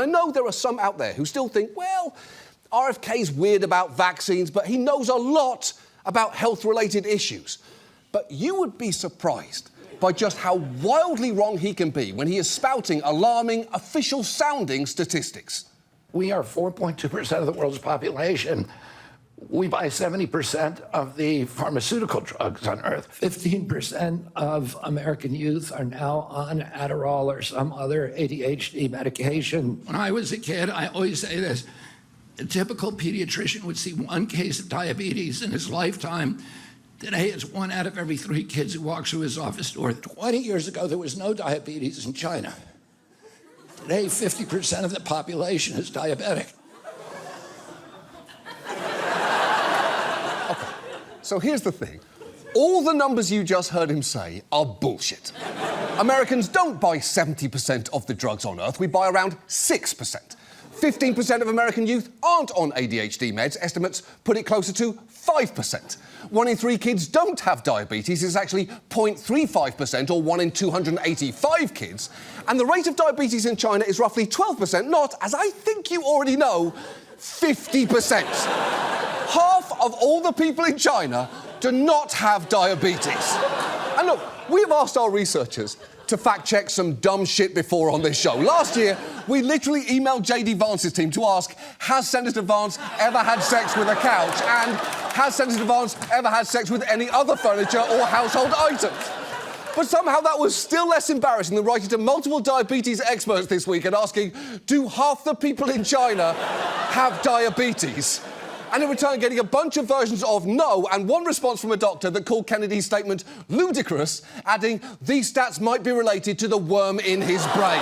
I know there are some out there who still think, well, RFK's weird about vaccines, but he knows a lot about health-related issues. But you would be surprised by just how wildly wrong he can be when he is spouting alarming, official-sounding statistics. We are 4.2% of the world's population. We buy 70% of the pharmaceutical drugs on Earth. 15% of American youth are now on Adderall or some other ADHD medication. When I was a kid, I always say this, a typical pediatrician would see one case of diabetes in his lifetime. Today, it's 1 out of every 3 kids who walks through his office door. 20 years ago, there was no diabetes in China. Today, 50% of the population is diabetic. So here's the thing. All the numbers you just heard him say are bullshit. Americans don't buy 70% of the drugs on Earth. We buy around 6%. 15% of American youth aren't on ADHD meds. Estimates put it closer to 5%. 1 in 3 kids don't have diabetes. It's actually 0.35%, or 1 in 285 kids. And the rate of diabetes in China is roughly 12%, not, as I think you already know, 50%. Half of all the people in China do not have diabetes. And look, we've asked our researchers to fact-check some dumb shit before on this show. Last year, we literally emailed J.D. Vance's team to ask, has Senator Vance ever had sex with a couch? And has Senator Vance ever had sex with any other furniture or household items? But somehow that was still less embarrassing than writing to multiple diabetes experts this week and asking, do half the people in China have diabetes? And in return, getting a bunch of versions of no and one response from a doctor that called Kennedy's statement ludicrous, adding, these stats might be related to the worm in his brain.